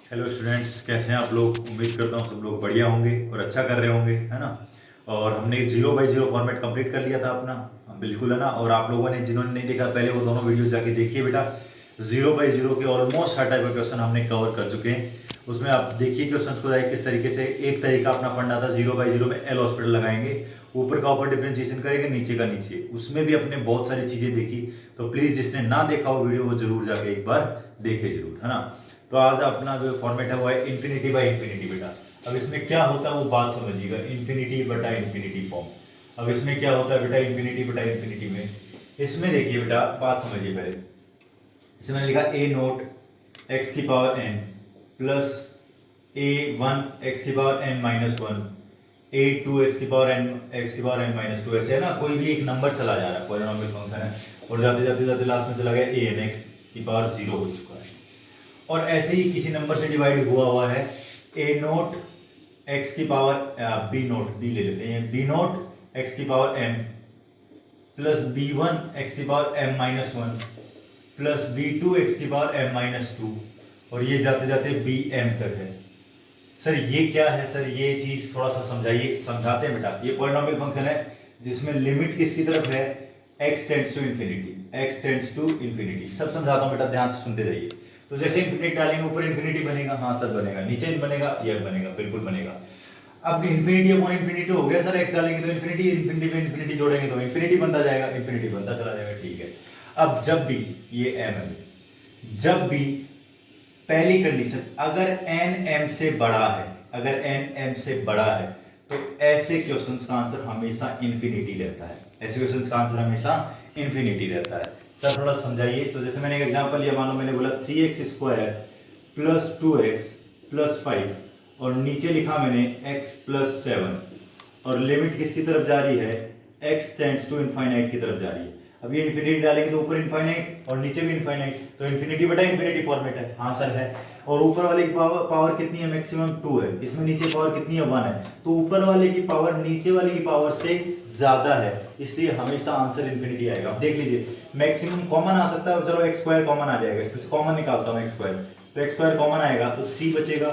Hello students, कैसे हैं आप लोग। उम्मीद करता हूँ सब लोग बढ़िया होंगे और अच्छा कर रहे होंगे, है ना। और हमने 0 बाई 0 फॉर्मेट कंप्लीट कर लिया था अपना। बिल्कुल, है ना। और आप लोगों ने जिन्होंने नहीं देखा पहले वो दोनों वीडियो जाके देखिए बेटा। 0 बाई 0 के ऑलमोस्ट हर टाइप का क्वेश्चन हमने कवर कर चुके हैं। उसमें आप देखिए क्वेश्चन को जाए किस तरीके से। एक तरीका अपना पढ़ना था, 0 बाई 0 में एल हॉस्पिटल लगाएंगे, ऊपर का ऊपर डिफ्रेंशिएशन करेंगे, नीचे का नीचे। उसमें भी अपने बहुत सारी चीजें देखी। तो प्लीज जिसने ना देखा वो वीडियो वो जरूर जाके एक बार देखे जरूर, है ना। तो आज अपना जो फॉर्मेट है वो है इन्फिनिटी बाई इन्फिनिटी बेटा। अब इसमें क्या होता है वो बात समझिएगा, इन्फिनिटी बटा इन्फिनिटी फॉर्म। अब इसमें क्या होता है बेटा, इन्फिनिटी बटा इन्फिनिटी में इसमें देखिए बेटा, बात समझिए पहले। इसमें मैंने लिखा ए नोट एक्स की power n plus a one x की power n minus one, a two x की पावर एन एक्स की पावर एन माइनस टू। ऐसे है ना, कोई भी एक नंबर चला जा रहा है, पॉलिनोमियल फंक्शन है, और जाते जाते जाते लास्ट में चला गया ए एन एक्स की पावर 0 हो चुका है। और ऐसे ही किसी नंबर से डिवाइड हुआ हुआ है, ए नोट एक्स की पावर बी नोट, बी ले लेते हैं, बी नोट एक्स की power M plus B one x की power M minus one plus B two x की पावर एम माइनस टू, और ये जाते जाते बी एम तक है। सर ये क्या है सर, ये चीज थोड़ा सा समझाइए, समझाते हैं बेटा। ये पॉलिनोमियल फंक्शन है जिसमें लिमिट किसकी तरफ है, x tends to infinity, x tends to infinity. सब समझाता हूं बेटा, ध्यान से सुनते जाइए। तो जैसे इंफिनिटी डालेंगे ऊपर इंफिनिटी बनेगा, हाँ सर बनेगा, नीचे बनेगा, यह बनेगा, बिल्कुल बनेगा। अब इंफिनिटी अपॉन इंफिनिटी हो गया सर, x डालेंगे तो इंफिनिटी, इंफिनिटी पे इंफिनिटी जोड़ेंगे तो इंफिनिटी बनता जाएगा, इंफिनिटी बनता चला जाएगा, ठीक है। अब जब भी ये m है, जब भी पहली कंडीशन अगर n m से बड़ा है, अगर n m से बड़ा है तो ऐसे क्वेश्चंस का आंसर हमेशा इंफिनिटी रहता है, ऐसे क्वेश्चंस का आंसर हमेशा इंफिनिटी रहता है। सर थोड़ा समझाइए। तो जैसे मैंने एक एग्जांपल लिया, मान लो मैंने बोला 3x square plus 2x plus 5 और नीचे लिखा मैंने x प्लस 7 और लिमिट किसकी तरफ जा रही है, x टेंड्स टू इनफाइनाइट की तरफ जा रही है। अब ये इन्फिनिटी डालेंगे तो ऊपर इनफाइनाइट और नीचे भी इनफाइनाइट, तो इन्फिनिटी बटा इन्फिनिटी फॉर्मेट है, हाँ सर है। और ऊपर वाले की पावर कितनी है, मैक्सिमम 2 है, इसमें नीचे पावर कितनी है, 1 है। तो ऊपर वाले की पावर नीचे वाले की पावर से ज्यादा है, इसलिए हमेशा आंसर इन्फिनिटी आएगा। अब देख लीजिए, मैक्सिमम कॉमन आ सकता है, चलो एक्स स्क्वायर कॉमन आ जाएगा, इसमें से कॉमन निकालता हूँ एक्स स्क्वायर, तो एक्स स्क्वायर कॉमन आएगा तो 3 बचेगा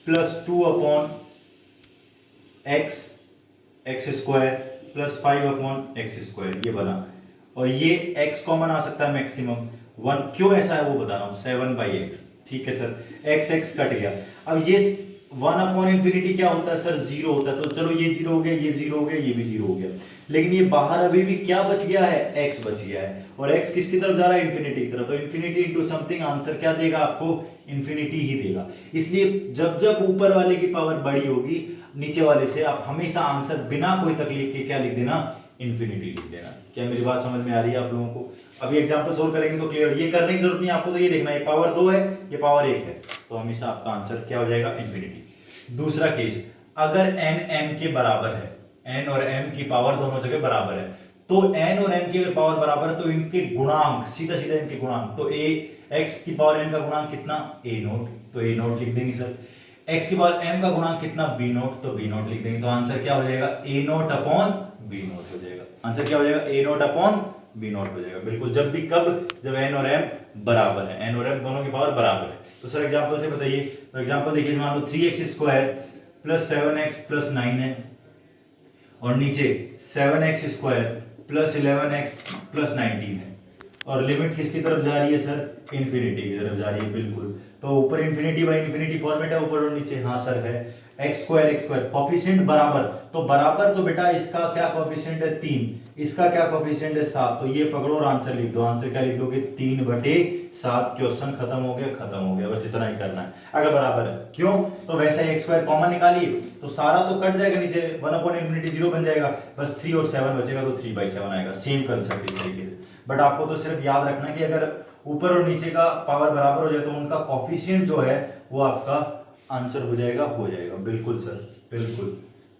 plus 2 upon x x square plus 5 upon x square, ये बना। और ये x कॉमन आ सकता है मैक्सिमम 1, क्यों ऐसा है वो बता रहा हूं, 7/x, ठीक है सर। x x कट गया। अब ये 1 अपॉन इंफिनिटी क्या होता है सर, 0 होता है, तो चलो ये 0 हो गया, ये 0 हो गया, ये भी 0 हो गया। लेकिन ये बाहर अभी भी क्या बच गया है, x बच गया है, और x किसकी तरफ जा रहा है, इंफिनिटी की तरफ। तो इंफिनिटी इंटू समथिंग आंसर क्या देगा आपको, इंफिनिटी ही देगा। इसलिए जब जब ऊपर वाले की पावर बड़ी होगी नीचे वाले से, आप हमेशा आंसर बिना कोई तकलीफ के क्या लिख देना, इंफिनिटी लिख देना। क्या मेरी बात समझ में आ रही है आप लोगों को। अभी एग्जांपल सोल्व करेंगे तो क्लियर, ये करने की जरूरत नहीं आपको, तो ये देखना, ये पावर 2 है, ये पावर 1 है, तो हमेशा आपका आंसर क्या हो जाएगा, इंफिनिटी। दूसरा केस, अगर n m के बराबर है, n और m की पावर दोनों जगह बराबर है, तो n और m की अगर पावर बराबर है तो इनके गुणांक, सीधा सीधा इनके गुणांक, तो a x की पावर n का गुणांक कितना, a नोट, तो a नोट लिख देंगे सर। x की पावर m का गुणांक कितना, b नोट, तो b नोट लिख देंगे। तो आंसर क्या हो जाएगा, a naught upon b note हो जाएगा। आंसर क्या हो जाएगा, a naught upon b note हो जाएगा, बिल्कुल। जब भी कब, जब n और m बराबर है, n और m दोनों की पावर बराबर है। तो सर एग्जांपल से बताइए। तो एग्जांपल देखिए, मान लो 3x square plus 7x plus 9 है, और नीचे 7x square plus 11x plus 19 है, और लिमिट किसकी तरफ जा रही है सर, इंफिनिटी की तरफ जा रही है, बिल्कुल। तो ऊपर इंफिनिटी बाई इंफिनिटी फॉर्मेट है, ऊपर और नीचे, हाँ सर है। एक्स स्क्वायर कॉफिशिएंट बराबर, तो बराबर तो बेटा इसका क्या कॉफिशिएंट है, 3, इसका क्या कॉफिशिएंट है, 7, तो ये पकड़ो और आंसर लिख दो। आंसर क्या लिख दोगे, 3/7। क्वेश्चन खत्म हो गया, खत्म हो गया, बस इतना ही करना है अगर बराबर है। क्यों, तो वैसे ही एक्स स्क्वायर कॉमन निकालिए तो सारा तो कट जाएगा, नीचे 1/इंफिनिटी 0 बन जाएगा, बस 3 और 7 बचेगा, तो 3/7 आएगा। सेम कंसेप्ट इस तरीके से। बट आपको तो सिर्फ याद रखना कि अगर ऊपर और नीचे का पावर बराबर हो जाए तो उनका कॉफिशिएंट जो है वो आपका आंसर हो जाएगा, बिल्कुल सर, बिल्कुल।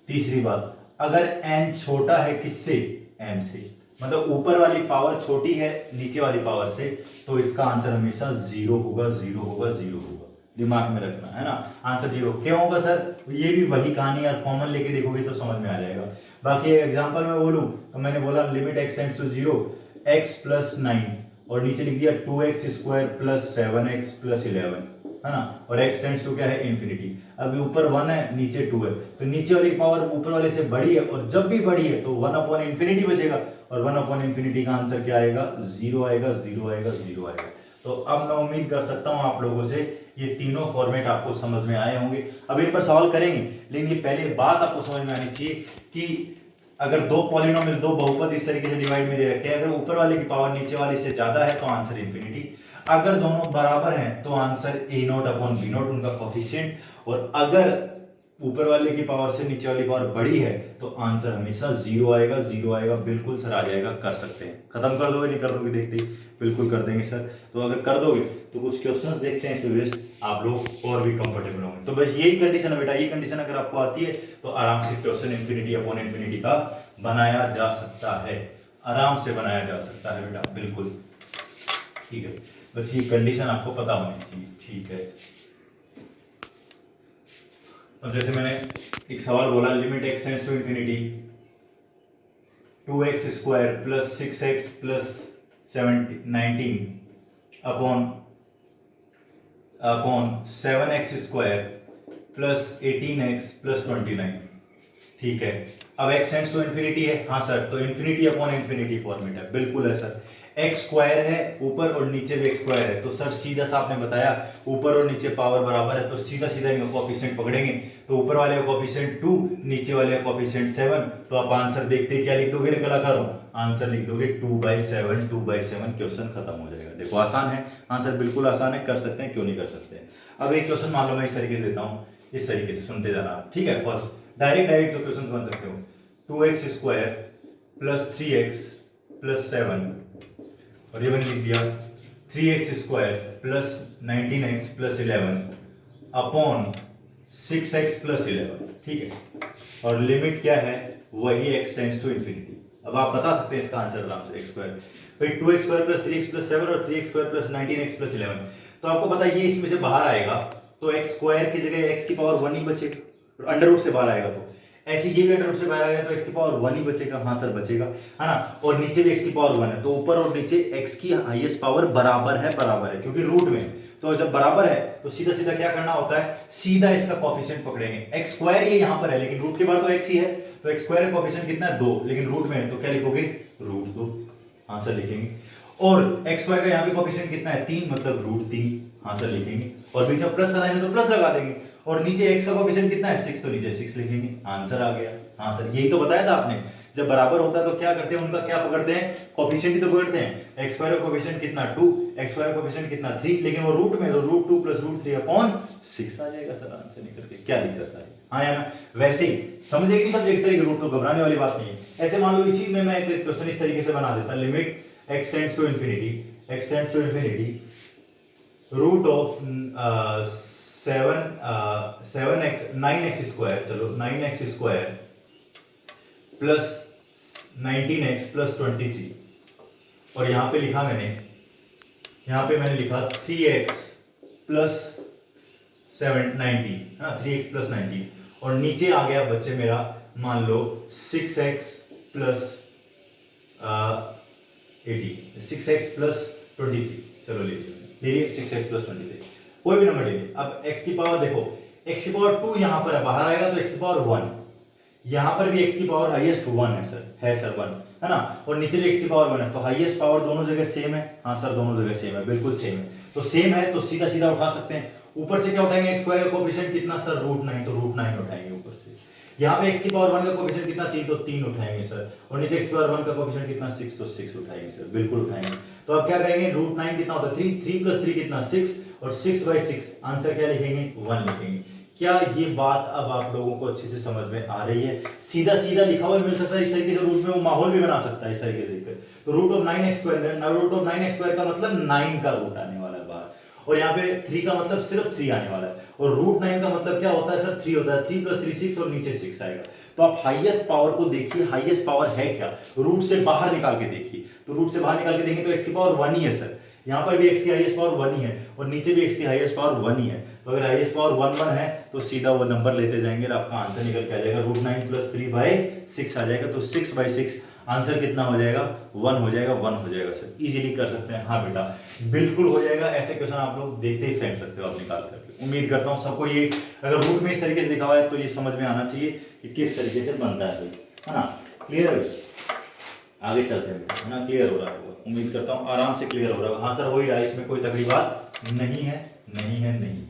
तीसरी बात, अगर n छोटा है किससे, m से, मतलब ऊपर वाली पावर छोटी है नीचे वाली पावर से, तो इसका आंसर हमेशा 0 होगा, 0 होगा, 0 होगा, दिमाग में रखना है ना। आंसर 0 क्यों होगा सर, ये भी वही कहानी, और कॉमन लेके देखोगे तो समझ में आ जाएगा। बाकी एग्जांपल में बोलूं तो मैंने बोला limit x tends to 0, x plus 9 और नीचे लिख दिया 2x square plus 7x plus 11, है ना, और x टेंड्स टू क्या है इन्फिनिटी। अब ऊपर 1 है नीचे 2 है, तो नीचे वाली पावर ऊपर वाले से बड़ी है, और जब भी बड़ी है तो 1 अपॉन इन्फिनिटी बचेगा, और 1 अपॉन इन्फिनिटी का आंसर क्या आएगा, 0 आएगा, 0 आएगा, 0 आएगा। तो अब मैं उम्मीद कर सकता हूं आप लोगों से ये तीनों फॉर्मेट आपको समझ में आए होंगे। अब इन पर सवाल करेंगे, लेकिन ये पहले बात आपको समझ में आनी चाहिए कि अगर दो पॉलिनोमियल, दो बहुपद इस तरीके से डिवाइड में दे रखे हैं, अगर ऊपर वाले की पावर नीचे वाले से ज्यादा है तो आंसर इन्फिनिटी, अगर दोनों बराबर हैं तो answer a not upon b not उनका कोफिशिएंट, और अगर ऊपर वाले की पावर से नीचे वाली पावर बड़ी है तो आंसर हमेशा 0 आएगा, 0 आएगा। बिल्कुल सर आ जाएगा, कर सकते हैं। खत्म कर दोगे, नहीं कर दोगे देखते ही, बिल्कुल कर देंगे सर। तो अगर कर दोगे तो कुछ क्वेश्चंस देखते हैं, इसमें आप लोग और भी कंफर्टेबल होंगे। तो बस यही कंडीशन है बेटा, ये कंडीशन अगर आपको आती है तो आराम से क्वेश्चन इन्फिनिटी अपॉन इन्फिनिटी का बनाया जा सकता है, आराम से बनाया जा सकता है बेटा, बिल्कुल ठीक है। बस ये कंडीशन आपको पता होनी चाहिए, ठीक है। अब जैसे मैंने एक सवाल बोला, limit x tends to infinity 2x square plus 6x plus 19 upon 7x square plus 18x plus 29, ठीक है। अब x टेंड्स टू इन्फिनिटी है, हाँ सर, तो इन्फिनिटी अपॉन इन्फिनिटी फॉर्मेट है, बिल्कुल है सर। x स्क्वायर है ऊपर और नीचे भी x स्क्वायर है, तो सर सीधा सा आपने बताया ऊपर और नीचे पावर बराबर है, तो सीधा सीधा इनका कोएफिशिएंट पकड़ेंगे, तो ऊपर वाले का कोएफिशिएंट 2, नीचे वाले का कोएफिशिएंट 7, तो आप आंसर देखते ही क्या लिख दोगे रे कलाकारों, आंसर लिख दोगे 2/7, 2/7, क्वेश्चन खत्म हो जाएगा। देखो आसान है आंसर, बिल्कुल आसान है, कर सकते हैं, क्यों नहीं कर सकते। अब एक क्वेश्चन मान लो मैं इस तरीके से देता हूँ, इस तरीके से सुनते जाना, ठीक है। फर्स्ट डायरेक्ट जो क्वेश्चन बन सकते हो, 2x square plus 3x plus 7, और ये मैंने लिख दिया 3x square plus 19x plus 11 upon 6x plus 11, ठीक है। और लिमिट क्या है, वही x टेंड्स टू इन्फिनिटी। अब आप बता सकते हैं इसका आंसर आराम से, x स्क्वायर भाई 2x square plus 3x plus 7 और 3x square plus 19x plus 11, तो आपको पता है ये इसमें से बाहर आएगा तो x स्क्वायर की जगह x की पावर 1 ही बचेगा, और अंडर रूट से बाहर आएगा तो ऐसे ये भी अंडर रूट से बाहर आ गया तो x की पावर 1 ही बचेगा, हाँ सर बचेगा, है ना। और नीचे भी x की पावर 1 है, तो ऊपर और नीचे x की हाईएस्ट पावर बराबर है क्योंकि रूट में, तो जब बराबर है तो सीधा सीधा क्या करना होता है, सीधा इसका कोएफिशिएंट पकड़ेंगे। x स्क्वायर ये यहां पर है लेकिन रूट के बाद तो x ही है, तो x स्क्वायर का कोएफिशिएंट कितना है 2, लेकिन रूट में है तो क्या लिखोगे √2, आंसर लिखेंगे। और x स्क्वायर का यहाँ पे कोएफिशिएंट कितना है 3, मतलब √3, आंसर लिखेंगे। और बीच में प्लस लगाएंगे तो प्लस लगा देंगे, और नीचे x का कोएफिशिएंट कितना है 6, तो नीचे 6 लिखेंगे, आंसर आ गया। हाँ सर, यही तो बताया था आपने, जब बराबर होता है तो क्या करते हैं, उनका क्या पकड़ते हैं, कोएफिशिएंट ही तो पकड़ते हैं। x स्क्वायर का कोएफिशिएंट कितना 2, x स्क्वायर का कोएफिशिएंट कितना 3, लेकिन वो रूट में तो √2 प्लस √3 अपॉन 6 आ जाएगा सर, आंसर निकल के, क्या दिक्कत है, हाँ या ना। वैसे ही समझे कि सब एक तरीके रूट, तो घबराने वाली बात नहीं है। ऐसे मान लो इसी में मैं एक क्वेश्चन इस तरीके से बना देता, limit x tends to infinity root of 9x square, चलो 9x square plus 19x plus 23, और यहां पे लिखा मैंने लिखा 3x प्लस 19, हाँ 3x प्लस 19, और नीचे आ गया बच्चे मेरा मान लो 6x प्लस 18, 6x प्लस 23, चलो लीजिए 6x प्लस 23, कोई भी नंबर लीजिए। अब x की पावर देखो, x की पावर 2 यहां पर है, बाहर आएगा तो x की पावर 1, यहां पर भी x की पावर हाईएस्ट 1 है सर 1, है ना, और नीचे भी x की पावर 1 है, तो हाईएस्ट पावर दोनों जगह सेम है, हाँ सर दोनों जगह सेम है, बिल्कुल सेम है, तो सेम है तो सीधा सीधा उठा सकते हैं। ऊपर से क्या उठाएंगे, x स्क्वायर का कोएफिशिएंट कितना सर √9, तो √9 उठाएंगे ऊपर से। यहाँ पे x की पावर 1 का कोएफिशिएंट कितना 3, तो 3 उठाएंगे सर, और नीचे x की पावर 1 का कोएफिशिएंट कितना 6, तो 6 उठाएंगे सर, बिल्कुल उठाएंगे। तो अब क्या करेंगे, √9 कितना होता है 3 प्लस 3 कितना 6, और 6/6 आंसर क्या लिखेंगे 1 लिखेंगे। क्या ये बात अब आप लोगों को अच्छे से समझ में आ रही है? सीधा सीधा लिखा हुआ मिल सकता है इस तरीके से, रूट में वो माहौल भी बना सकता है इस तरीके से। तो रूट ऑफ 9x स्क्वायर का मतलब 9 का रूट आने वाला है बाहर, और यहाँ पे 3 का मतलब सिर्फ 3 आने वाला है, और √9 का मतलब क्या होता है सर 3 होता है, 3 प्लस 3 6, और नीचे 6 आएगा। तो आप हाईएस्ट पावर को देखिए, हाईएस्ट पावर है क्या, रूट से बाहर निकाल के देखिए, तो रूट से बाहर निकाल के देखेंगे तो x की पावर 1 ही है सर, यहाँ पर भी x की हाईएस्ट पावर 1 ही है, और नीचे भी x की हाईएस्ट पावर 1 ही है। तो अगर हाईएस्ट पावर 1 1 है तो सीधा वो नंबर लेते जाएंगे और आपका आंसर निकल के आ जाएगा, √9 प्लस 3/6 आ जाएगा, तो 6/6 आंसर कितना हो जाएगा, 1 हो जाएगा, 1 हो जाएगा सर। इजीली कर सकते हैं। हाँ बेटा बिल्कुल हो जाएगा। ऐसे क्वेश्चन आप लोग देखते ही फेंक सकते हो आप निकाल करके। उम्मीद करता हूँ सबको ये अगर रूट में इस तरीके से लिखा हुआ है तो ये समझ में आना चाहिए कि किस तरीके से बनता है भाई, है ना। क्लियर है, आगे चलते हैं है ना। क्लियर हो रहा है, उम्मीद करता हूँ आराम से क्लियर हो रहा है। हाँ सर हो ही रहा है, इसमें कोई तगड़ी बात नहीं है, नहीं है, नहीं।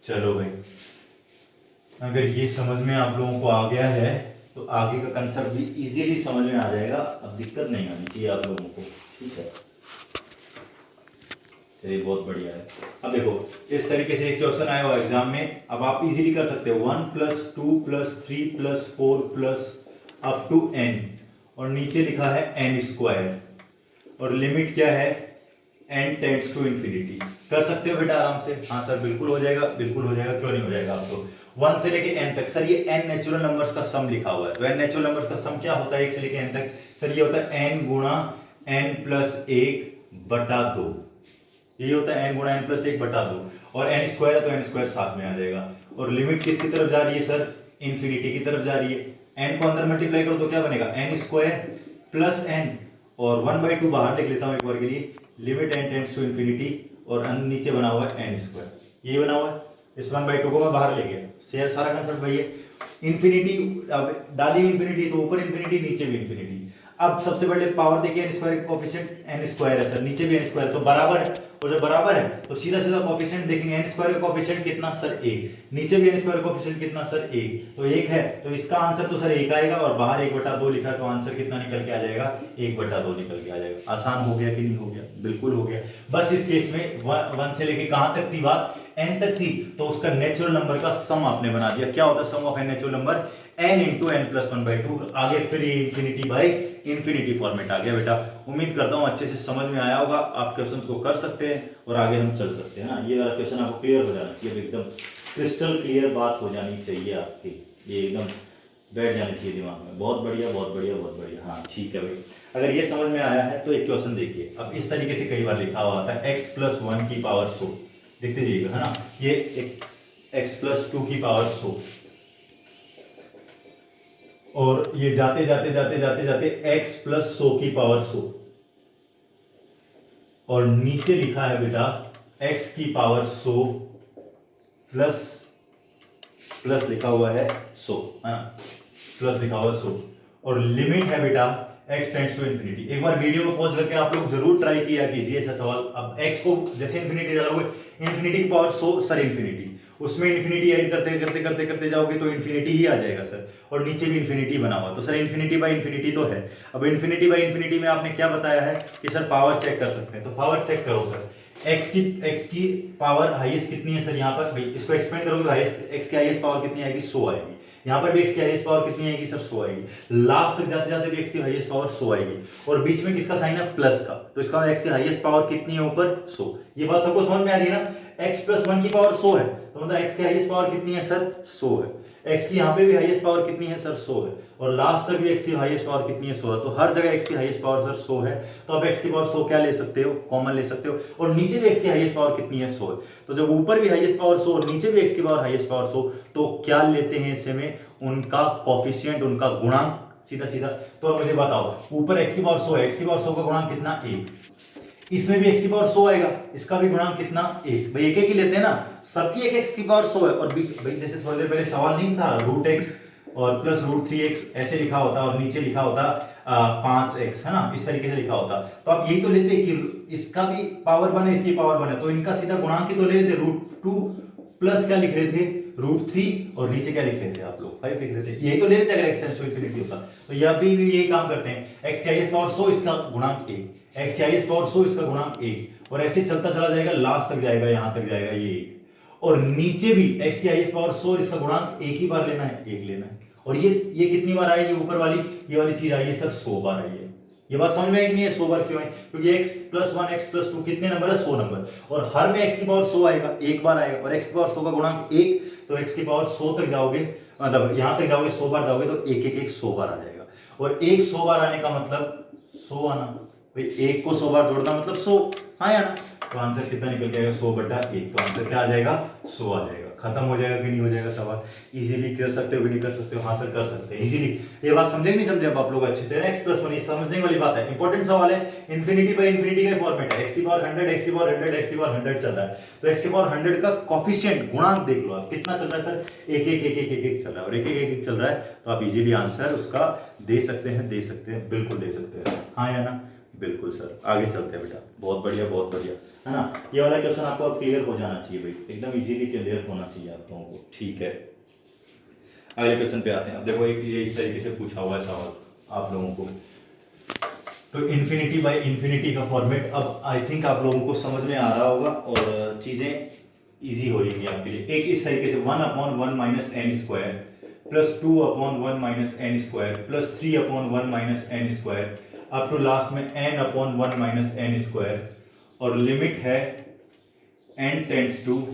चलो भाई, अगर ये समझ में आप लोगों को आ गया है तो आगे का कंसेप्ट भी इजीली समझ में आ जाएगा। अब दिक्कत नहीं आनी चाहिए आप लोगों को, ठीक है। चलिए बहुत बढ़िया है। अब देखो इस तरीके से एक क्वेश्चन आया हुआ एग्जाम में, अब आप इजीली कर सकते हो 1 + 2 + 3 + 4 + अप टू n, और नीचे लिखा है n², और लिमिट क्या है, n टेंड्स टू इन्फिनिटी। कर सकते हो बेटा आराम से। हाँ सर बिल्कुल हो जाएगा, बिल्कुल हो जाएगा, क्यों नहीं हो जाएगा। आपको 1 से लेके n तक, सर ये n नेचुरल नंबर्स का सम लिखा हुआ है, तो n नेचुरल नंबर्स का सम क्या होता है 1 से लेके n तक, सर ये होता है n गुणा n + 1/2। ये होता है n गुणा n + 1/2, और n² है तो n² साथ में आ जाएगा। और लिमिट किसकी तरफ जा रही है सर, इन्फिनिटी की तरफ जा रही है। n को अंदर मल्टीप्लाई करो तो क्या बनेगा, n² + n, और 1/2 बाहर लिख लेता हूं एक बार के लिए, limit n tends to infinity, और नीचे बना हुआ है n², ये बना हुआ है। इस 1/2 को मैं बाहर ले गया, शेयर सारा कंसेप्ट वही है। इन्फिनिटी अब डाली इन्फिनिटी तो ऊपर इन्फिनिटी नीचे भी इन्फिनिटी। अब सबसे बड़े पावर देखिए n² कोएफिशिएंट n² है सर, नीचे भी n², तो बराबर है, और जब बराबर है तो सीधा सीधा कोएफिशिएंट देखेंगे, n² का कोएफिशिएंट कितना सर 1, नीचे भी n² कोएफिशिएंट कितना सर 1, तो 1 है, तो इसका आंसर तो सर 1 आएगा, और बाहर 1/2 लिखा है तो आंसर कितना निकल के आ जाएगा, 1/2 निकल के आ जाएगा। आसान हो गया कि नहीं हो गया, बिल्कुल हो गया। बस इस केस में 1 से लेके कहां तक थी बात, n तक थी, तो उसका नेचुरल नंबर का सम आपने बना दिया। क्या होता है sum of n natural number, n × n + 1/2, आगे फिर इन्फिनिटी बाई इन्फिनिटी फॉर्मेट आ गया बेटा। उम्मीद करता हूं अच्छे से समझ में आया होगा, आप क्वेश्चंस को कर सकते हैं और आगे हम चल सकते हैं ना। ये वाला क्वेश्चन आपको क्लियर हो जाना चाहिए, एकदम क्रिस्टल क्लियर बात हो जानी चाहिए आपकी, ये एकदम बैठ जानी चाहिए दिमाग में। बहुत बढ़िया, बहुत बढ़िया, बहुत बढ़िया। हाँ ठीक है भाई, अगर ये समझ में आया है तो एक क्वेश्चन देखिए। अब इस तरीके से कई बार लिखा हुआ था x + 1 की पावर 100, देखते जाइएगा है ना। ये एक x + 2 की पावर 100, और ये जाते जाते जाते जाते जाते x + 100 की पावर 100, और नीचे लिखा है बेटा x की पावर 100 प्लस लिखा हुआ है 100, है ना, प्लस लिखा हुआ 100, और लिमिट है बेटा x टेंड्स टू इन्फिनिटी। एक बार वीडियो को पॉज करके आप लोग जरूर ट्राई किया कीजिए ऐसा सवाल। अब x को जैसे इन्फिनिटी डालोगे, इन्फिनिटी की पावर 100 सर इन्फिनिटी, उसमें इन्फिनिटी ऐड करते करते करते करते जाओगे तो इन्फिनिटी ही आ जाएगा सर, और नीचे भी इन्फिनिटी बना हुआ, तो सर इन्फिनिटी बाई इन्फिनिटी तो है। अब इन्फिनिटी बाई इन्फिनिटी में आपने क्या बताया है कि सर पावर चेक कर सकते हैं, तो पावर चेक करो सर। x की पावर हाईएस्ट कितनी है सर, यहाँ पर भाई इसको एक्सपेंड करोगे तो हाईएस्ट x की हाईएस्ट पावर कितनी आएगी, 100 आएगी। यहाँ पर भी x की हाईएस्ट पावर कितनी आएगी सर, 100 आएगी। लास्ट तक जाते जाते भी x की हाईएस्ट पावर 100 आएगी, और बीच में किसका साइन है, प्लस का, तो इसका x की हाईएस्ट पावर कितनी है ऊपर, 100। ये बात सबको समझ में आ रही है ना। x + 1 की पावर 100 है, तो मतलब x की हाईएस्ट पावर कितनी है सर, 100 है। x की यहाँ पे भी हाईएस्ट पावर कितनी है सर, 100 है, और लास्ट तक भी x की हाईएस्ट पावर कितनी है, 100 है, तो हर जगह x की हाईएस्ट पावर सर 100 है। तो अब x की पावर 100 क्या ले सकते हो, कॉमन ले सकते हो, और नीचे भी x की हाईएस्ट पावर कितनी है, 100 है। तो जब ऊपर भी हाईएस्ट पावर 100 और नीचे भी x की पावर हाईएस्ट पावर 100, तो क्या लेते हैं ऐसे में, उनका कोफिशिएंट, उनका गुणांक, सीधा सीधा। तो अब मुझे बताओ, ऊपर x की पावर 100 है, x की पावर 100 का गुणांक कितना, 1, इसमें भी x की पावर 100 आएगा, इसका भी गुणांक कितना, 1। भाई एक एक ही लेते हैं ना, सबकी एक x की पावर 100 है, और बीच भाई जैसे थोड़ी देर पहले सवाल नहीं था √x और प्लस √3x ऐसे लिखा होता, और नीचे लिखा होता 5x, है ना, इस तरीके से लिखा होता। तो आप यही तो लेते कि इसका भी पावर 1 है, इसकी पावर 1 है, तो इनका सीधा गुणांक ही तो ले लेते, √2 प्लस क्या लिख रहे थे, √3, और नीचे क्या लिख रहे थे आप लोग, 5 लिख रहे थे। यही तो ले लेते अगर x टेंड्स टू इन्फिनिटी होता। तो यहाँ भी यही काम करते हैं, x की हाईएस्ट पावर 100, इसका गुणांक 1, x की हाईएस्ट पावर 100, इसका गुणांक 1, और ऐसे चलता चला जाएगा, लास्ट तक जाएगा, यहां तक जाएगा ये 1, और नीचे भी x की हाईएस्ट पावर 100, इसका गुणांक एक ही बार लेना है, 1 लेना है। और ये कितनी बार आई, ये ऊपर वाली ये वाली चीज आई है सर, 100 बार आई है। ये बात समझ में आई कि नहीं है, 100 बार क्यों है, क्योंकि x + 1 x + 2 कितने नंबर है, 100 नंबर, और हर में x की पावर 100 आएगा, एक बार आएगा, और x की पावर 100 का गुणांक 1, तो x की पावर 100 तक जाओगे, मतलब यहां तक जाओगे 100 बार जाओगे तो 1 1 1 100 बार आ जाएगा, और 100 बार आने का मतलब 100 आना। भाई 1 को 100 बार जोड़ना मतलब 100, हाँ या ना। तो आंसर कितना निकल के आएगा 100/1। तो आंसर क्या आ जाएगा 100 आ जाएगा। खत्म हो जाएगा कि नहीं हो जाएगा सवाल। इजीली कर सकते हो कि नहीं कर सकते हो? हाँ सर कर सकते हैं इजीली। ये बात समझे नहीं समझे अब आप लोग अच्छे से? x+1 ये समझने वाली बात है, इंपॉर्टेंट सवाल है। इन्फिनिटी बाय इन्फिनिटी का फॉर्मेट है, x⁻100 x⁻100 x⁻100 चल रहा है। तो x⁻100 का कोफिशिएंट गुणांक देख लो आप कितना चल रहा है सर, 1 1 1 1 1 1 चल रहा है, और 1 1 1 1 चल रहा है। तो आप इजीली आंसर उसका दे सकते हैं, बिल्कुल दे सकते हैं। हाँ या ना? बिल्कुल सर। आगे चलते हैं बेटा, बहुत बढ़िया बहुत बढ़िया, है ना? ये वाला क्वेश्चन आपको अब क्लियर हो जाना चाहिए भाई, एकदम इजीली क्लियर होना चाहिए आप लोगों को, ठीक है। अगले क्वेश्चन पे आते हैं। अब देखो एक ये इस तरीके से पूछा हुआ है सवाल आप लोगों को। तो इन्फिनिटी बाय इन्फिनिटी का फॉर्मेट अब आई थिंक आप लोगों को समझ में आ रहा होगा और चीजें इजी हो रही है आपके लिए। एक इस तरीके से 1/1 minus n square plus 2/1 minus n square plus 3/1 minus n square up to last में n/1 माइनस एन स्क्वायर, और लिमिट है n टेंड्स टू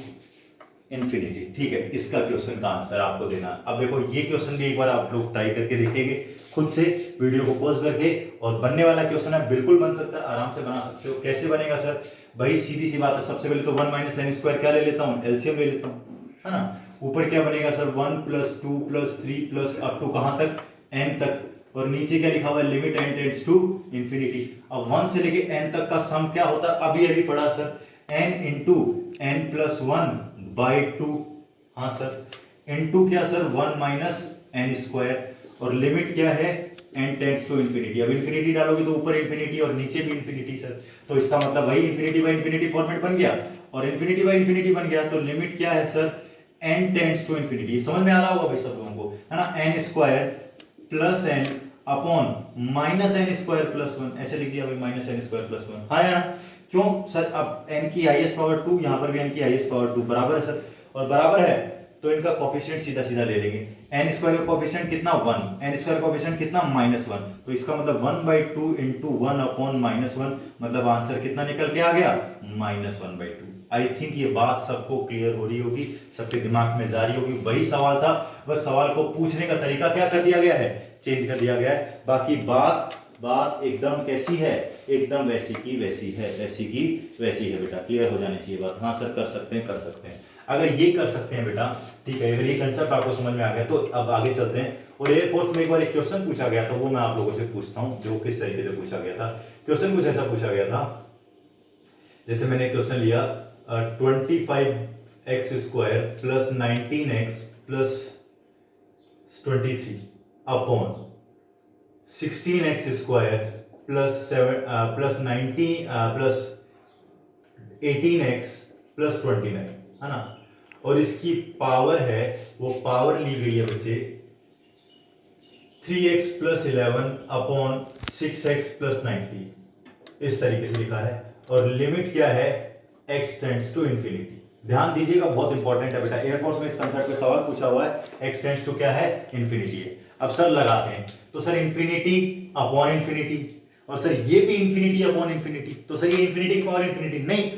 इन्फिनिटी। ठीक है, इसका क्वेश्चन का आंसर आपको देना। अब देखो ये क्वेश्चन भी एक बार आप लोग ट्राई करके देखेंगे खुद से, वीडियो को पॉज करके, और बनने वाला क्वेश्चन है, बिल्कुल बन सकता है, आराम से बना सकते हो। कैसे बनेगा सर? भाई सीधी सी बात है, सबसे पहले तो 1 माइनस एन स्क्वायर क्या ले लेता हूँ, एलसीएम ले लेता हूँ, है ना? ऊपर क्या बनेगा sir 1 plus 2 plus 3 plus up to कहां तक, n तक, और नीचे क्या लिखा हुआ है, limit n tends to infinity. अब 1 से लेके n तक का सम क्या होता है, अभी अभी पढ़ा sir, n into n plus 1/2। हाँ सर, इंटू क्या सर 1 माइनस एन स्क्वायर, और लिमिट क्या है n टेंड्स टू इन्फिनिटी। अब इन्फिनिटी डालोगे तो ऊपर इन्फिनिटी और नीचे भी इन्फिनिटी सर, तो इसका मतलब वही इन्फिनिटी बाय इन्फिनिटी फॉर्मेट बन गया, और इन्फिनिटी बाय इन्फिनिटी बन गया तो लिमिट क्या है sir, n tends to infinity. समझ में आ रहा होगा भाई सब लोगों को, है ना? n square plus n upon minus n square plus 1, ऐसे लिख दिया भाई, माइनस एन स्क्वायर प्लस 1। हाँ यार, क्यों सर? अब n की हाईएस्ट पावर 2, यहां पर भी n की हाईएस्ट पावर 2 बराबर है सर, और बराबर है तो इनका कोफिशिएंट सीधा सीधा ले लेंगे। n स्क्वायर का कोफिशिएंट कितना 1, n स्क्वायर का कोफिशिएंट कितना -1, तो इसका मतलब 1/2 इंटू 1 अपॉन -1, मतलब आंसर कितना निकल के आ गया, -1/2। आई थिंक ये बात सबको क्लियर हो रही होगी, सबके दिमाग में जा रही होगी। वही सवाल था, बस सवाल को पूछने का तरीका क्या कर दिया गया है, चेंज कर दिया गया है। बाकी बात एकदम कैसी है, एकदम वैसी की वैसी है, वैसी की वैसी है बेटा। क्लियर हो जानी चाहिए बात। हाँ सर कर सकते हैं, कर सकते हैं। अगर ये कर सकते हैं बेटा, ठीक है, अगर ये कंसेप्ट आपको समझ में आ गया तो अब आगे चलते हैं। और एयरफोर्स में एक बार एक क्वेश्चन पूछा गया था, वो मैं आप लोगों से पूछता हूँ, जो किस तरीके से पूछा गया था। क्वेश्चन कुछ ऐसा पूछा गया था, जैसे मैंने क्वेश्चन लिया 25x² plus 19x plus 23 upon 16x² plus 18x plus 29, है ना? और इसकी पावर है, वो पावर ली गई है बच्चे 3x plus 11 upon 6x plus 90, इस तरीके से लिखा है। और लिमिट क्या है, x टेंड्स टू इन्फिनिटी। ध्यान दीजिएगा, बहुत इंपॉर्टेंट है बेटा, एयरफोर्स में इस कंसेप्ट पे सवाल पूछा हुआ है, x टेंड्स टू क्या है, इन्फिनिटी है। अब सर लगाते हैं, तो सर इन्फिनिटी अपॉन इन्फिनिटी, और सर ये भी इन्फिनिटी अपॉन इन्फिनिटी, तो सर ये इन्फिनिटी की पावर इन्फिनिटी नहीं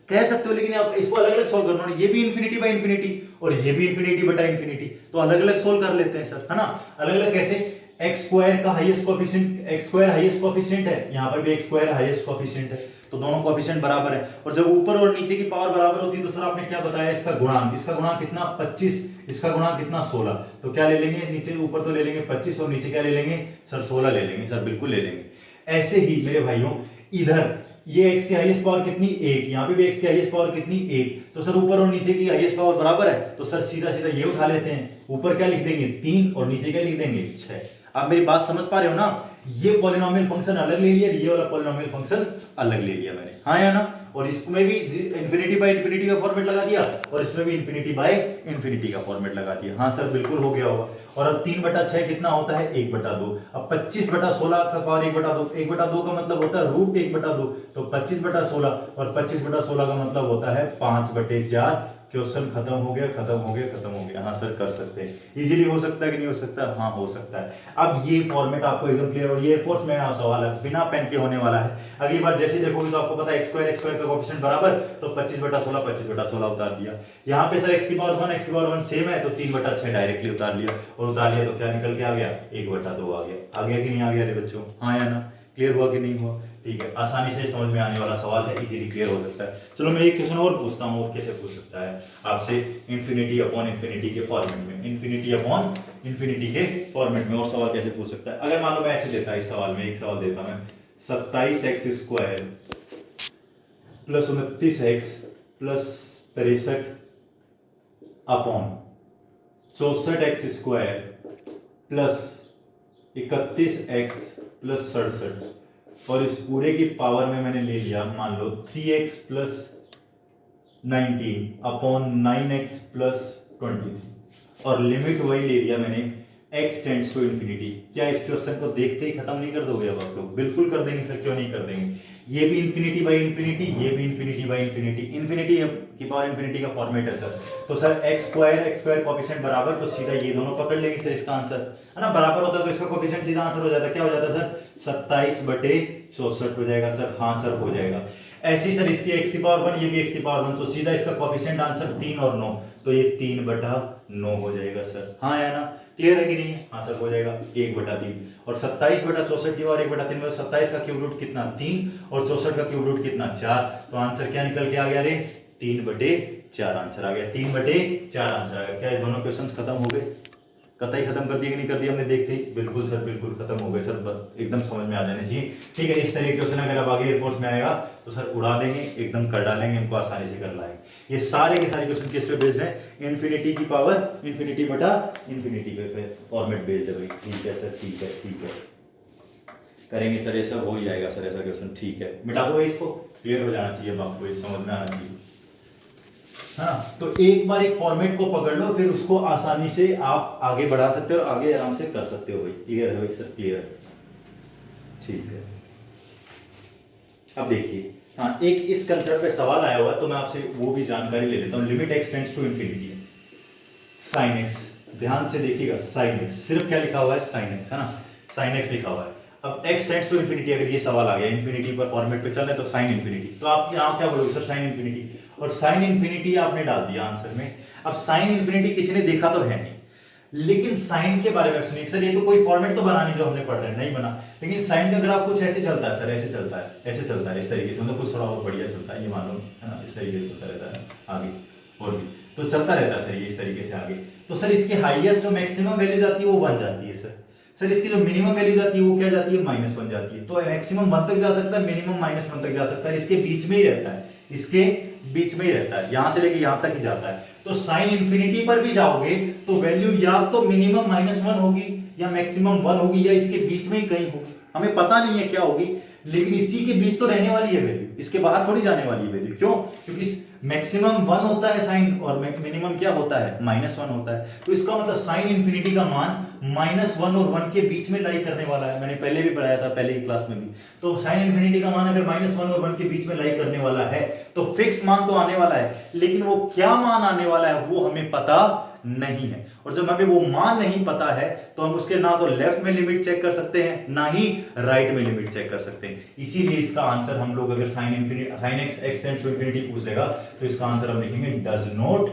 कह सकते हो, लेकिन आप इसको अलग अलग सोल्व करना, ये भी इन्फिनिटी बाय इन्फिनिटी और ये भी इन्फिनिटी बटा इन्फिनिटी, तो अलग अलग सोल्व कर लेते हैं सर, है ना? अलग अलग कैसे, x² का highest coefficient, x² highest coefficient है, यहां पर भी x² हाईएस्ट कोएफिशिएंट है, तो दोनों कोएफिशिएंट बराबर है। और जब ऊपर और नीचे की पावर बराबर होती है तो सर आपने क्या बताया, इसका गुणांक, इसका गुणांक कितना 25, इसका गुणांक कितना 16, तो क्या ले लेंगे, नीचे ऊपर तो ले लेंगे 25 और नीचे क्या ले लेंगे सर 16 ले लेंगे सर, बिल्कुल ले लेंगे। ऐसे ही मेरे भाइयों इधर ये x की हाईएस्ट पावर कितनी 1, यहाँ पे भी x की हाईएस्ट पावर कितनी 1, तो सर ऊपर और नीचे की हाईएस्ट पावर बराबर है, तो सर सीधा सीधा ये उठा लेते हैं, ऊपर क्या लिख देंगे 3 और नीचे क्या लिख देंगे 6। आप मेरी बात समझ पा रहे हो ना? ये पॉलिनोमियल फंक्शन अलग ले लिया, ये वाला पॉलिनोमियल फंक्शन अलग ले लिया मैंने, हाँ या ना? और इसमें भी इन्फिनिटी बाय इन्फिनिटी का फॉर्मेट लगा दिया, और इसमें भी इन्फिनिटी बाय इन्फिनिटी का फॉर्मेट लगा दिया। हाँ सर बिल्कुल हो गया होगा। और अब 3/6 कितना होता है, 1/2। अब 25/16 का पावर 1/2, 1/2 का मतलब होता है √1/2, तो 25/16, और 25/16 का मतलब होता है 5/4। क्वेश्चन खत्म हो गया, खत्म हो गया, खत्म हो गया। हाँ सर कर सकते हैं, इजीली हो सकता है कि नहीं हो सकता? हाँ हो सकता है। अब ये फॉर्मेट आपको एकदम क्लियर, और ये एयरफोर्स में सवाल है, बिना पेन के होने वाला है। अगली बार जैसे देखोगे तो आपको पता है x² का कोएफिशिएंट बराबर, तो 25/16 25/16 उतार दिया। यहाँ पे सर x की पावर 1 x की पावर 1 सेम है, तो 3/6 डायरेक्टली उतार लिया, और उतार लिया तो क्या निकल के आ गया, 1/2 आ गया। आ गया कि नहीं आ गया रे बच्चों? हाँ या ना? क्लियर हुआ कि नहीं हुआ? ठीक है, आसानी से समझ में आने वाला सवाल है, इजीली क्लियर हो सकता है। चलो मैं एक क्वेश्चन और पूछता हूँ, और कैसे पूछ सकता है आपसे इन्फिनिटी अपॉन इन्फिनिटी के फॉर्मेट में, इन्फिनिटी अपॉन इन्फिनिटी के फॉर्मेट में और सवाल कैसे पूछ सकता है। अगर मान लो मैं ऐसे देता इस सवाल में, एक सवाल देता मैं 27x² plus 29x plus 63 upon 64x² plus 31x plus 67 और इस पूरे की पावर में मैंने ले लिया मान लो 3x plus 19 upon 9x plus 23 और लिमिट वही ले लिया मैंने x टेंड्स टू इन्फिनिटी। क्या इस क्वेश्चन को देखते ही खत्म नहीं कर दोगे अब आप लोग? बिल्कुल कर देंगे सर, क्यों नहीं कर देंगे। ये भी इन्फिनिटी बाई इन्फिनिटी, ये भी इन्फिनिटी बाई इन्फिनिटी, इन्फिनिटी की पावर इन्फिनिटी का फॉर्मेट है सर। तो सर x स्क्वायर कोएफिशिएंट बराबर, तो सीधा ये दोनों पकड़ लेंगे सर, इसका आंसर है ना बराबर होता है तो इसका कोएफिशिएंट सीधा आंसर हो जाता है। क्या हो जाता है सर? 27/64 हो जाएगा सर। हाँ सर हो जाएगा। ऐसी सर इसकी x की पावर 1, ये भी x की पावर 1, तो सीधा इसका कोएफिशिएंट आंसर 3 और 9, तो ये 3/9 हो जाएगा सर। हाँ या ना? क्लियर है कि नहीं? हाँ सर हो जाएगा 1/3। और 27/64 की और 1/3 में 27 का क्यूब रूट कितना 3 और 64 का क्यूब रूट कितना 4, तो आंसर क्या निकल के आ गया रे? 3/4 आंसर आ गया। 3/4 आंसर आ गया। क्या ये दोनों क्वेश्चंस खत्म हो गए? कतई खत्म कर दिए कि नहीं कर दिया हमने देखते ही? बिल्कुल सर बिल्कुल खत्म हो गए सर, बस एकदम समझ में आ जाने चाहिए। ठीक है, इस तरह के क्वेश्चन अगर अब आगे एयरफोर्स में आएगा तो सर उड़ा देंगे, एकदम कर डालेंगे, इनको आसानी से कर लाएंगे। ये सारे के सारे क्वेश्चन किस पे बेस्ड है? इन्फिनिटी की पावर इन्फिनिटी बटा इन्फिनिटी पे फॉर्मेट बेस्ड है भाई। ठीक है सर, ठीक है ठीक है, करेंगे सर, ये सब हो ही जाएगा सर ऐसा क्वेश्चन। ठीक है, मिटा दो भाई इसको, क्लियर हो जाना चाहिए, आपको ये समझ में आना चाहिए। हाँ, तो एक बार एक फॉर्मेट को पकड़ लो, फिर उसको आसानी से आप आगे बढ़ा सकते हो और आगे आराम से कर सकते हो भाई। क्लियर है भाई सर? क्लियर है, ठीक है। अब देखिए, हाँ एक इस कंसेप्ट पे सवाल आया हुआ है तो मैं आपसे वो भी जानकारी ले लेता हूँ। Limit x tends to infinity, sine x, ध्यान से देखिएगा, साइन x, सिर्फ क्या लिखा हुआ है? साइन x, है ना, साइन x लिखा हुआ है। अब x टेंड्स टू इन्फिनिटी, अगर ये सवाल आ गया इन्फिनिटी पर फॉर्मेट पे चल रहे तो साइन इन्फिनिटी, तो आप यहाँ क्या बोलोगे सर? साइन इन्फिनिटी, और साइन इन्फिनिटी आपने डाल दिया आंसर में। अब साइन इन्फिनिटी किसी ने देखा तो है नहीं, लेकिन साइन के बारे में सुनिए सर, ये तो कोई फॉर्मेट तो बना नहीं जो हमने पढ़ रहे हैं, नहीं बना, लेकिन साइन का ग्राफ कुछ ऐसे चलता है सर, ऐसे चलता है, ऐसे चलता है, इस तरीके से, मतलब कुछ थोड़ा और बढ़िया चलता है, ये मान लो, है ना, इस तरीके से चलता रहता है आगे और भी, तो चलता रहता है सर ये इस तरीके से आगे। तो सर इसकी हाईएस्ट जो मैक्सिमम वैल्यू जाती है वो 1 जाती है सर। सर इसकी जो मिनिमम वैल्यू जाती है वो क्या जाती है? -1 जाती है। तो मैक्सिमम 1 तक जा सकता है, मिनिमम -1 तक जा सकता है, इसके बीच में ही रहता है, इसके बीच में ही रहता है, यहां से लेके यहां तक ही जाता है। तो साइन इंफिनिटी पर भी जाओगे तो वैल्यू या तो मिनिमम -1 होगी या मैक्सिमम 1 होगी या इसके बीच में ही कहीं होगी, हमें पता नहीं है क्या होगी, लेकिन इसी के बीच तो रहने वाली है वैल्यू, इसके बाहर थोड़ी जाने वाली है वैल्यू। क्यों? क्योंकि मैक्सिमम 1 होता है साइन और मिनिमम क्या होता है? -1 होता है। तो इसका मतलब साइन इंफिनिटी का मान -1 और 1 के बीच में लाई करने वाला है। मैंने पहले भी पढ़ाया था, पहले की क्लास में भी। तो साइन इंफिनिटी का मान अगर -1 और 1 के बीच में लाई करने वाला है तो फिक्स मान तो आने वाला है, लेकिन वो क्या मान आने वाला है वो हमें पता नहीं है। और जब हमें वो मान नहीं पता है तो हम उसके ना तो लेफ्ट में लिमिट चेक कर सकते हैं ना ही राइट में लिमिट चेक कर सकते हैं। इसीलिए इसका आंसर हम लोग अगर sine x tends to infinity पूछ लेगा तो इसका आंसर हम लिखेंगे डज नॉट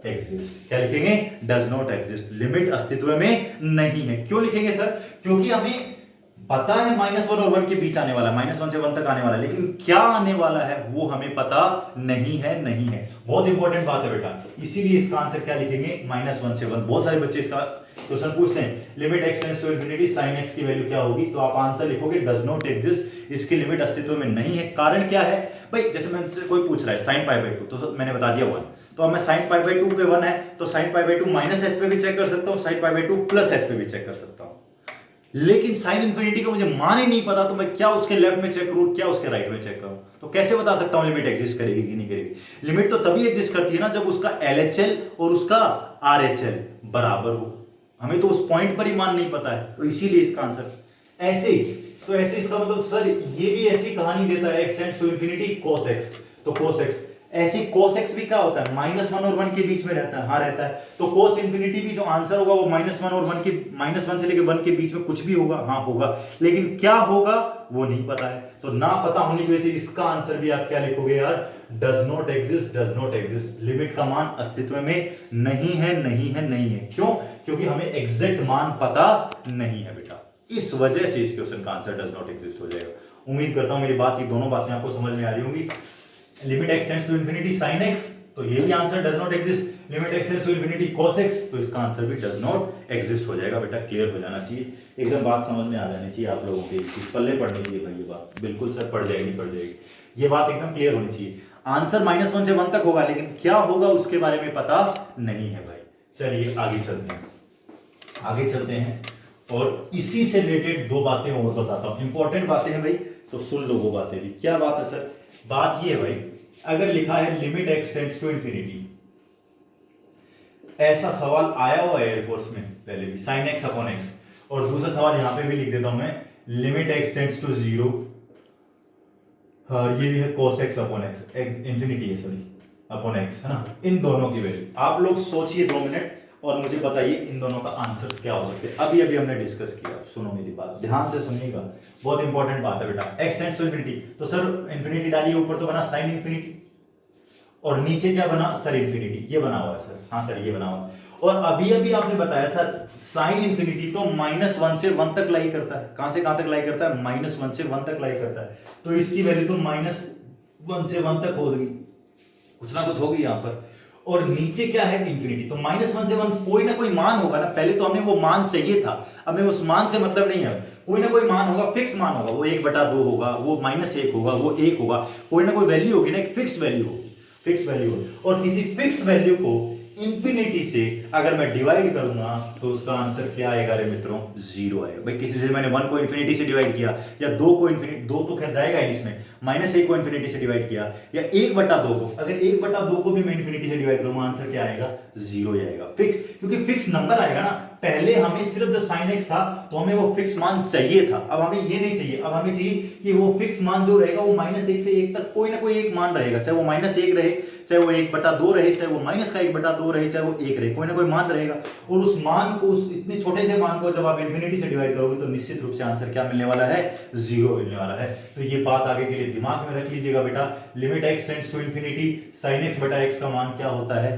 एग्जिस्ट। क्या लिखेंगे? डज नॉट एग्जिस्ट, लिमिट अस्तित्व में नहीं है। क्यों लिखेंगे सर? क्योंकि हमें पता है -1 और 1 के बीच आने वाला है, -1 से 1 तक आने वाला है, लेकिन क्या आने वाला है वो हमें पता नहीं है। नहीं है, बहुत इंपॉर्टेंट बात है बेटा, इसीलिए इसका आंसर क्या लिखेंगे? -1 से 1। बहुत सारे बच्चे इसका क्वेश्चन पूछते हैं, limit x tends to infinity sin x की वैल्यू क्या होगी, तो आप आंसर लिखोगे डज नॉट एग्जिस्ट, इसकी लिमिट अस्तित्व में नहीं है। कारण क्या है भाई? जैसे मुझसे कोई पूछ रहा है sin π/2, तो मैंने बता दिया 1, तो अब मैं sin π/2 पे 1 है तो sin π/2 -s पे भी चेक कर सकता हूं, sin π/2 +s पे भी चेक कर सकता हूं, लेकिन साइन इंफिनिटी का मुझे मान ही नहीं पता, तो मैं क्या उसके लेफ्ट में चेक करूं, क्या उसके राइट में चेक करूं? तो कैसे बता सकता हूं लिमिट एग्जिस्ट करेगी कि नहीं करेगी? लिमिट तो तभी एग्जिस्ट करती है ना जब उसका LHL और उसका RHL बराबर हो। हमें तो उस पॉइंट पर ही मान नहीं पता है, तो इसीलिए इसका आंसर ऐसे। तो ऐसे इसका मतलब सर ये भी ऐसी कहानी देता है x tends to infinity cos x, तो cos x ऐसी cos x भी क्या होता है? -1 और 1 के बीच में रहता है। हाँ रहता है। तो cos इंफिनिटी भी जो आंसर होगा वो -1 और 1 के -1 से लेकर 1 के बीच में कुछ भी होगा। हाँ होगा, लेकिन क्या होगा वो नहीं पता है। तो ना पता होने की वजह से इसका आंसर भी आप क्या लिखोगे यार? Does not exist, does not exist, limit का मान अस्तित्व में नहीं है, नहीं है, नहीं है। क्यों? क्योंकि हमें एग्जैक्ट मान पता नहीं है बेटा, इस वजह से इस क्वेश्चन का आंसर डज नॉट एग्जिस्ट हो जाएगा। उम्मीद करता हूँ मेरी बात, ये दोनों बातें आपको समझ में आ रही होंगी। Limit x tends to infinity sine x, तो ये भी answer does not exist. Limit x tends to infinity cos x, तो इसका आंसर भी डज नॉट एग्जिस्ट हो जाएगा। बेटा क्लियर हो जाना चाहिए, एकदम बात समझ में आ जानी चाहिए आप लोगों के, पल्ले पढ़नी चाहिए भाई ये बात, बिल्कुल सर पढ़ जाएगी पढ़ जाएगी, ये बात एकदम क्लियर होनी चाहिए। आंसर -1 से 1 तक होगा, लेकिन क्या होगा उसके बारे में पता नहीं है भाई। चलिए आगे चलते हैं, आगे चलते हैं और इसी से रिलेटेड दो बातें और बताता हूं, इंपॉर्टेंट बातें हैं भाई, तो सुन लो वो बातें भी। क्या बात है सर? बात ये है भाई, अगर लिखा है limit x tends to infinity, ऐसा सवाल आया हुआ है एयरफोर्स में पहले भी, साइन एक्स अपॉन एक्स, और दूसरा सवाल यहां पे भी लिख देता हूं मैं, लिमिट एक्स टेंड्स टू 0, ये भी है cos x upon x, infinity है सॉरी, अपॉन एक्स, है ना। इन दोनों की वैल्यू आप लोग सोचिए 2 मिनट और मुझे बताइए इन दोनों का आंसर्स क्या हो सकते हैं। अभी अभी हमने डिस्कस किया, सुनो मेरी बात ध्यान से सुनिएगा, बहुत इंपॉर्टेंट बात है बेटा। x टेंड्स टू इन्फिनिटी, तो सर इन्फिनिटी डालिए, ऊपर तो बना साइन इन्फिनिटी, और नीचे क्या बना सर इन्फिनिटी, ये बना हुआ है सर, हाँ सर ये बना हुआ है। और अभी अभी आपने बताया सर साइन इन्फिनिटी तो -1 से 1 तक लाई करता है, कहां से कहां तक लाई करता है? -1 से 1 तक लाई करता है, तो इसकी वैल्यू तो -1 से 1 तक होगी, कुछ ना कुछ होगी यहां पर। और नीचे क्या है? इन्फिनिटी, तो -1 से 1 कोई ना कोई मान होगा ना, पहले तो हमें वो मान चाहिए था, हमें उस मान से मतलब नहीं है, कोई ना कोई मान होगा, फिक्स मान होगा, वो 1/2 होगा, वो -1 होगा, वो 1 होगा, कोई ना कोई वैल्यू होगी ना, एक फिक्स वैल्यू होगी, फिक्स वैल्यू होगी। और किसी फिक्स वैल्यू को इंफिनिटी से अगर मैं डिवाइड करूंगा तो उसका आंसर क्या आएगा रे मित्रों? 0 आएगा। भाई किसी से मैंने 1 को इंफिनिटी से डिवाइड किया, या 2 को इंफिनिटी, 2 तो खैर जाएगा ही इसमें, -1 को इंफिनिटी से डिवाइड किया, या 1/2 को, अगर 1/2 को भी मैं इंफिनिटी से डिवाइड करूंगा, आंसर क्या आएगा? 0 ही आएगा, फिक्स, क्योंकि फिक्स नंबर आएगा ना। पहले हमें सिर्फ जब साइन एक्स था तो हमें वो फिक्स मान चाहिए था, अब हमें ये नहीं चाहिए, अब हमें चाहिए कि वो फिक्स मान जो रहेगा वो -1 से 1 तक कोई ना कोई एक मान रहेगा, चाहे वो -1 रहे, चाहे वो 1/2 रहे, चाहे वो -1/2 रहे, चाहे वो 1 रहे, कोई ना कोई मान रहेगा। और उस मान को, उस इतने छोटे से मान को जब आप इन्फिनिटी से डिवाइड करोगे तो निश्चित रूप से आंसर क्या मिलने वाला है? 0 मिलने वाला है। तो ये बात आगे के लिए दिमाग में रख लीजिएगा बेटा, limit x tends to infinity sin x/x का मान क्या होता है?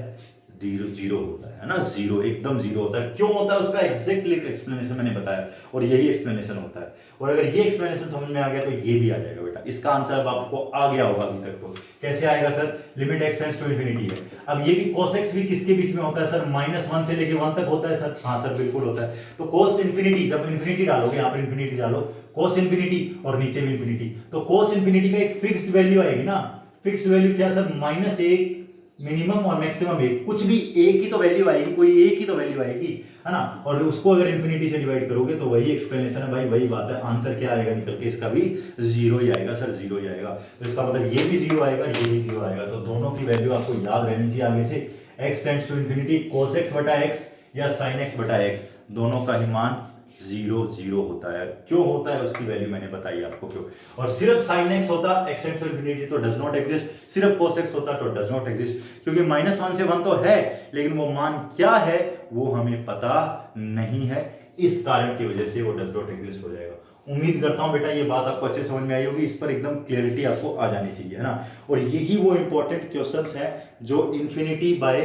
0 होता है ना, 0 एकदम 0 होता है। क्यों होता है उसका एग्जैक्टली एक्सप्लेनेशन मैंने बताया, और यही एक्सप्लेनेशन होता है। और अगर ये एक्सप्लेनेशन समझ में आ गया तो ये भी आ जाएगा बेटा, इसका आंसर अब आपको आ गया होगा अभी तक। तो कैसे आएगा sir? Limit x tends to infinity है, अब ये भी cos x भी किसके बीच में होता है सर? -1 से लेके 1 तक होता है सर, हाँ सर बिल्कुल होता है। तो cos इन्फिनिटी, जब इन्फिनिटी डालोगे, यहाँ पर इन्फिनिटी डालो, cos इन्फिनिटी और नीचे भी इन्फिनिटी, तो cos इन्फिनिटी का एक फिक्स्ड वैल्यू आएगी ना, फिक्स्ड वैल्यू क्या सर? -1 मिनिमम और मैक्सिमम 1, कुछ भी एक ही तो वैल्यू आएगी, कोई एक ही तो वैल्यू आएगी, है ना। और उसको अगर इंफिनिटी से डिवाइड करोगे तो वही एक्सप्लेनेशन है भाई, वही बात है। आंसर क्या आएगा निकल के? इसका भी 0 ही आएगा सर, 0 ही आएगा। तो इसका मतलब ये भी 0 आएगा, ये भी 0 आएगा। तो दोनों की वैल्यू आपको याद रहनी चाहिए आगे से, x tends to infinity cos x/x या sin x/x, दोनों का ही मान 0 होता है। क्यों होता है उसकी वैल्यू मैंने बताई आपको क्यों। और सिर्फ sin x होता x टेंड्स टू इन्फिनिटी तो डज नॉट एग्जिस्ट, सिर्फ cos x होता तो डज नॉट एग्जिस्ट, क्योंकि -1 से 1 तो है, लेकिन वो मान क्या है वो हमें पता नहीं है, इस कारण की वजह से वो डज नॉट एग्जिस्ट हो जाएगा। उम्मीद करता हूं बेटा ये बात आपको अच्छे समझ में आई होगी, इस पर एकदम क्लियरिटी आपको आ जानी चाहिए, है ना। और यही वो इंपॉर्टेंट क्वेश्चंस हैं जो इन्फिनिटी बाय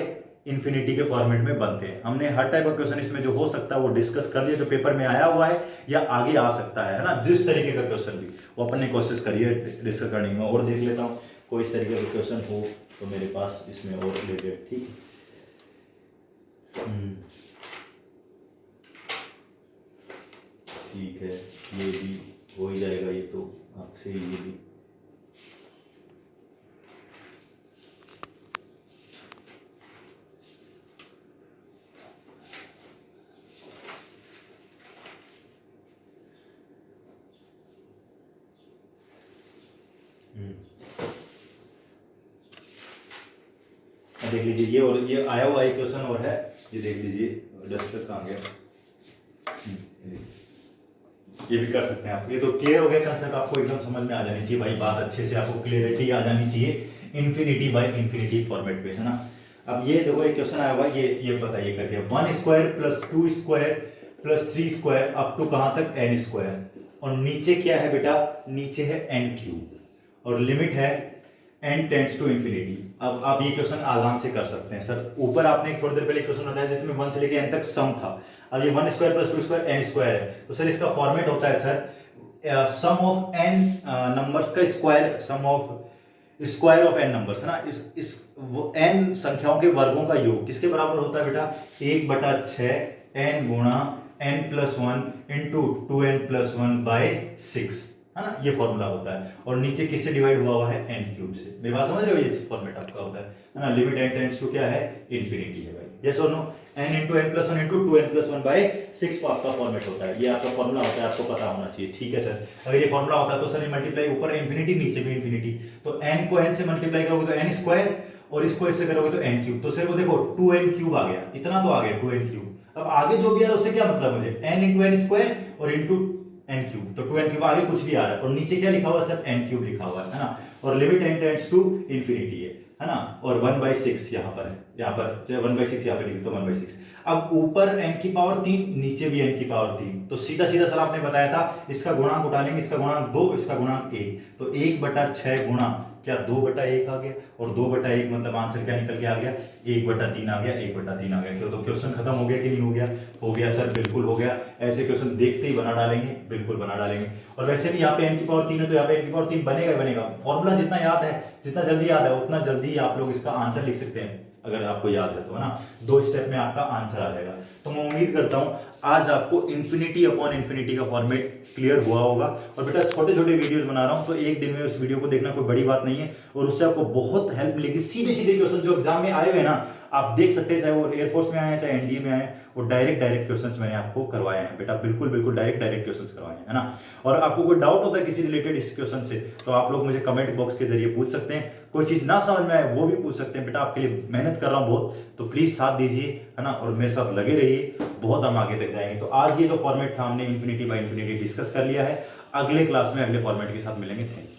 इन्फिनिटी के फॉर्मेट में बनते हैं। हमने हर टाइप का क्वेश्चन इसमें जो हो सकता है वो डिस्कस कर लिया, जो पेपर में आया हुआ है या आगे आ सकता है ना, जिस तरीके का क्वेश्चन भी वो अपन ने कोशिश करी है डिस्कस करने में। और देख लेता हूँ कोई इस तरीके का क्वेश्चन हो तो मेरे पास इसमें और रिलेटेड, ठीक ठीक है, ये भी हो ही जाएगा, ये तो आपसे ये भी देख लीजिए। ये और ये आया हुआ एक क्वेश्चन और है, ये देख लीजिए, डस्टर कहाँ गया, ये भी कर सकते हैं आप। ये तो क्लियर हो गया कंसेप्ट, आपको एकदम समझ में आ जानी चाहिए भाई, बात अच्छे से आपको क्लियरिटी आ जानी चाहिए इन्फिनिटी बाय इन्फिनिटी फॉर्मेट पे, है ना। अब ये देखो एक क्वेश्चन आया हुआ, ये बताइए करके, 1² + 2² + 3² अप टू कहां तक? n², और नीचे क्या है बेटा? नीचे है n³ और लिमिट है n टेंड्स टू इन्फिनिटी। अब आप ये क्वेश्चन आराम से कर सकते हैं सर। ऊपर आपने थोड़ी देर पहले क्वेश्चन बताया जिसमें 1 से लेके n तक सम था, अब ये 1² + 2² n² है, तो सर इसका फॉर्मेट होता है sir sum of N numbers का square, sum of square of N numbers है ना, इस वो एन संख्याओं के वर्गों का योग किसके बराबर होता है बेटा, 1/6 एन गुणा N plus one into 2n+1/6 है ना, ये फॉर्मूला होता है। और नीचे किससे डिवाइड हुआ है, एन क्यूब से। मेरी बात समझ रहे हो, ये फॉर्मेट आपका होता है ना। लिमिट एन टेंड्स टू क्या है, इन्फिनिटी है भाई, यस और no. n into n plus one into 2n+1/6 आपका फॉर्मेट होता है, ये आपका फॉर्मूला होता है, आपको पता होना चाहिए, ठीक है सर। अगर ये फॉर्मूला होता है तो सर मल्टीप्लाई ऊपर इन्फिनिटी नीचे भी इन्फिनिटी, तो n को n से मल्टीप्लाई करोगे तो n स्क्वायर और इसको इससे करोगे तो n क्यूब, तो सिर्फ देखो 2n क्यूब आ गया, इतना तो आ गया 2n क्यूब। अब आगे जो भी आ रहा है उससे क्या मतलब मुझे, n इंटू एन स्क्वायर और इंटू n क्यूब, तो 2n क्यूब आगे कुछ भी आ रहा है और नीचे क्या लिखा हुआ है सर, n क्यूब लिखा हुआ है ना। और limit n tends to infinity है ना। और 1/6 यहाँ पर है, यहाँ पर 1/6 यहाँ पे लिखे तो 1/6। अब ऊपर n की पावर 3, नीचे भी n की पावर 3, तो सीधा सीधा सर आपने बताया था इसका गुणांक उठा लेंगे, इसका गुणांक 2, इसका गुणांक 1, तो 1/6 गुणा क्या 2/1 आ गया, और 2/1 मतलब आंसर क्या निकल के आ गया, 1/3 आ गया, 1/3 आ गया। तो क्वेश्चन खत्म हो गया कि नहीं हो गया, हो गया सर, बिल्कुल हो गया। ऐसे क्वेश्चन देखते ही बना डालेंगे, बिल्कुल बना डालेंगे। और वैसे भी यहाँ पे n की पावर 3 है तो यहाँ पे n की पावर 3 बनेगा बनेगा। फॉर्मूला जितना याद है, जितना जल्दी याद है उतना जल्दी आप लोग इसका आंसर लिख सकते हैं, अगर आपको याद है तो, है ना। 2 स्टेप में आपका आंसर आ जाएगा। तो मैं उम्मीद करता हूं आज आपको इन्फिनिटी अपॉन इन्फिनिटी का फॉर्मेट क्लियर हुआ होगा। और बेटा छोटे छोटे वीडियोस बना रहा हूं तो एक दिन में उस वीडियो को देखना कोई बड़ी बात नहीं है, और उससे आपको बहुत हेल्प मिलेगी। सीधे सीधे क्वेश्चन जो एग्जाम में आए हुए ना, आप देख सकते हैं, चाहे वो एयरफोर्स में आए चाहे एनडीए में आए, वो डायरेक्ट क्वेश्चंस मैंने आपको करवाए हैं बेटा, बिल्कुल डायरेक्ट क्वेश्चंस करवाए हैं, है ना। और आपको कोई डाउट होता है किसी रिलेटेड इस क्वेश्चन से, तो आप लोग मुझे कमेंट बॉक्स के जरिए पूछ सकते हैं। कोई चीज ना समझ में आए वो भी पूछ सकते हैं बेटा, आपके लिए मेहनत कर रहा हूँ बहुत, तो प्लीज साथ दीजिए, है ना, और मेरे साथ लगे रहिए, बहुत हम आगे तक जाएंगे। तो आज ये जो फॉर्मेट था हमने इन्फिनिटी बाय इन्फिनिटी डिस्कस कर लिया है। अगले क्लास में अगले फॉर्मेट के साथ मिलेंगे। Thank you.